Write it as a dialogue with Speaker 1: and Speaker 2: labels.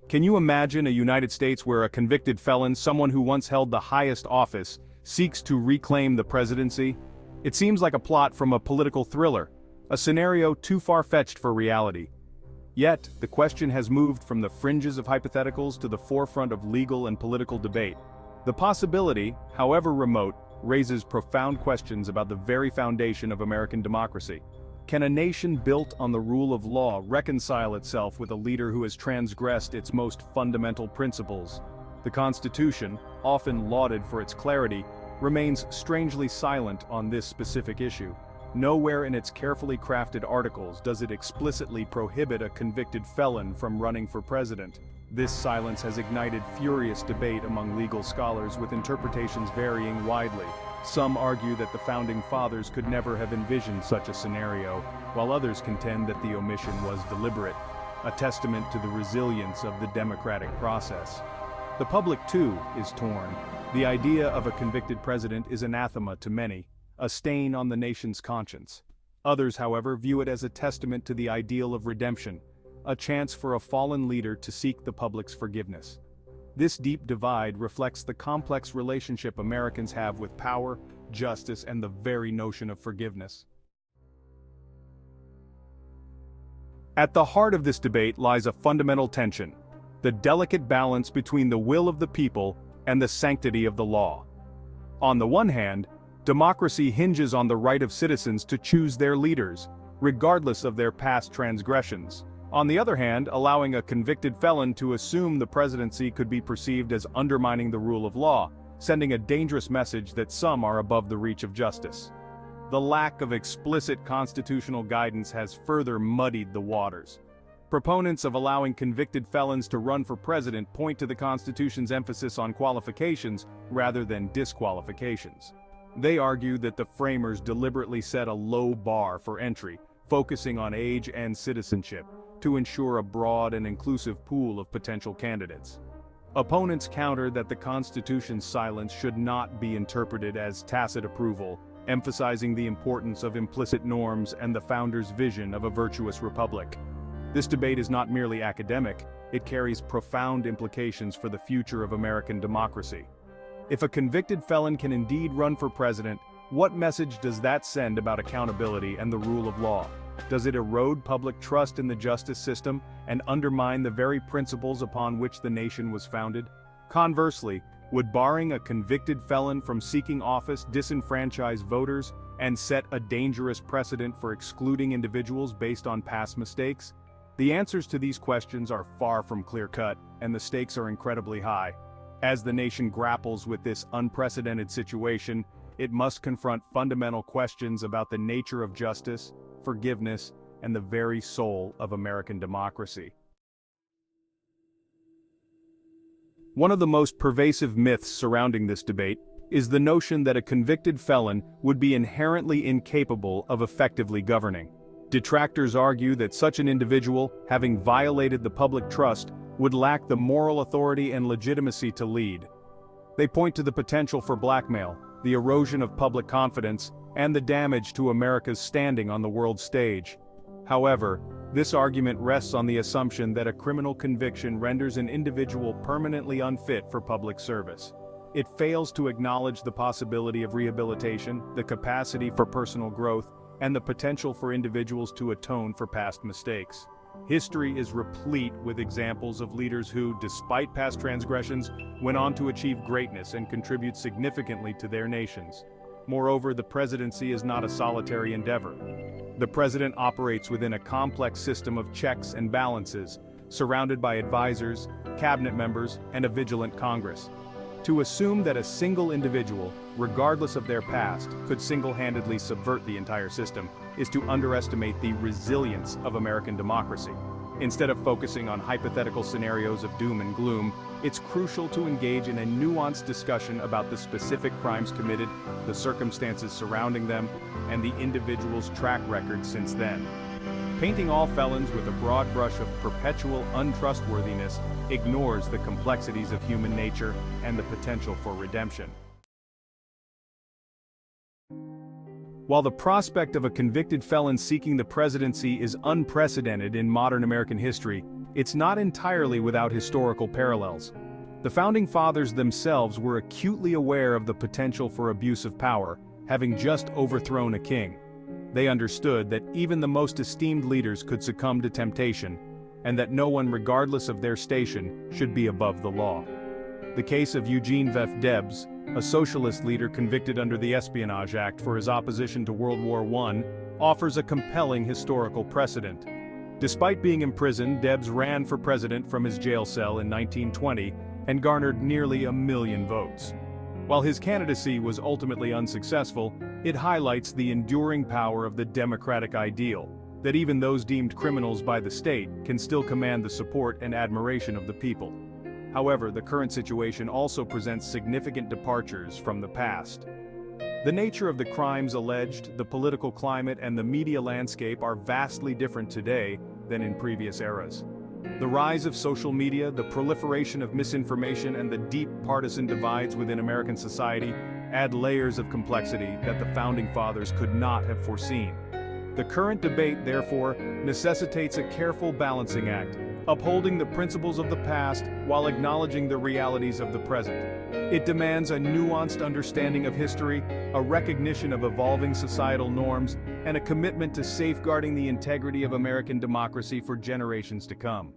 Speaker 1: Can you imagine a United States where a convicted felon, someone who once held the highest office, seeks to reclaim the presidency? It seems like a plot from a political thriller, a scenario too far-fetched for reality. Yet, the question has moved from the fringes of hypotheticals to the forefront of legal and political debate. The possibility, however remote, raises profound questions about the very foundation of American democracy. Can a nation built on the rule of law reconcile itself with a leader who has transgressed its most fundamental principles? The Constitution, often lauded for its clarity, remains strangely silent on this specific issue. Nowhere in its carefully crafted articles does it explicitly prohibit a convicted felon from running for president. This silence has ignited furious debate among legal scholars, with interpretations varying widely. Some argue that the Founding Fathers could never have envisioned such a scenario, while others contend that the omission was deliberate, a testament to the resilience of the democratic process. The public, too, is torn. The idea of a convicted president is anathema to many, a stain on the nation's conscience. Others, however, view it as a testament to the ideal of redemption, a chance for a fallen leader to seek the public's forgiveness. This deep divide reflects the complex relationship Americans have with power, justice, and the very notion of forgiveness. At the heart of this debate lies a fundamental tension: the delicate balance between the will of the people and the sanctity of the law. On the one hand, democracy hinges on the right of citizens to choose their leaders, regardless of their past transgressions. On the other hand, allowing a convicted felon to assume the presidency could be perceived as undermining the rule of law, sending a dangerous message that some are above the reach of justice. The lack of explicit constitutional guidance has further muddied the waters. Proponents of allowing convicted felons to run for president point to the Constitution's emphasis on qualifications rather than disqualifications. They argue that the framers deliberately set a low bar for entry, focusing on age and citizenship, to ensure a broad and inclusive pool of potential candidates. Opponents counter that the Constitution's silence should not be interpreted as tacit approval, emphasizing the importance of implicit norms and the founders' vision of a virtuous republic. This debate is not merely academic, it carries profound implications for the future of American democracy. If a convicted felon can indeed run for president, what message does that send about accountability and the rule of law? Does it erode public trust in the justice system and undermine the very principles upon which the nation was founded? Conversely, would barring a convicted felon from seeking office disenfranchise voters and set a dangerous precedent for excluding individuals based on past mistakes? The answers to these questions are far from clear-cut, and the stakes are incredibly high. As the nation grapples with this unprecedented situation, it must confront fundamental questions about the nature of justice, forgiveness, and the very soul of American democracy. One of the most pervasive myths surrounding this debate is the notion that a convicted felon would be inherently incapable of effectively governing. Detractors argue that such an individual, having violated the public trust, would lack the moral authority and legitimacy to lead. They point to the potential for blackmail, the erosion of public confidence, and the damage to America's standing on the world stage. However, this argument rests on the assumption that a criminal conviction renders an individual permanently unfit for public service. It fails to acknowledge the possibility of rehabilitation, the capacity for personal growth, and the potential for individuals to atone for past mistakes. History is replete with examples of leaders who, despite past transgressions, went on to achieve greatness and contribute significantly to their nations. Moreover, the presidency is not a solitary endeavor. The president operates within a complex system of checks and balances, surrounded by advisors, cabinet members, and a vigilant Congress. To assume that a single individual, regardless of their past, could single-handedly subvert the entire system is to underestimate the resilience of American democracy. Instead of focusing on hypothetical scenarios of doom and gloom, it's crucial to engage in a nuanced discussion about the specific crimes committed, the circumstances surrounding them, and the individual's track record since then. Painting all felons with a broad brush of perpetual untrustworthiness ignores the complexities of human nature and the potential for redemption. While the prospect of a convicted felon seeking the presidency is unprecedented in modern American history, it's not entirely without historical parallels. The Founding Fathers themselves were acutely aware of the potential for abuse of power, having just overthrown a king. They understood that even the most esteemed leaders could succumb to temptation, and that no one regardless of their station should be above the law. The case of Eugene V. Debs, a socialist leader convicted under the Espionage Act for his opposition to World War I, offers a compelling historical precedent. Despite being imprisoned, Debs ran for president from his jail cell in 1920 and garnered nearly 1 million votes. While his candidacy was ultimately unsuccessful, it highlights the enduring power of the democratic ideal, that even those deemed criminals by the state can still command the support and admiration of the people. However, the current situation also presents significant departures from the past. The nature of the crimes alleged, the political climate, and the media landscape are vastly different today than in previous eras. The rise of social media, the proliferation of misinformation, and the deep partisan divides within American society add layers of complexity that the Founding Fathers could not have foreseen. The current debate, therefore, necessitates a careful balancing act, upholding the principles of the past while acknowledging the realities of the present. It demands a nuanced understanding of history, a recognition of evolving societal norms, and a commitment to safeguarding the integrity of American democracy for generations to come.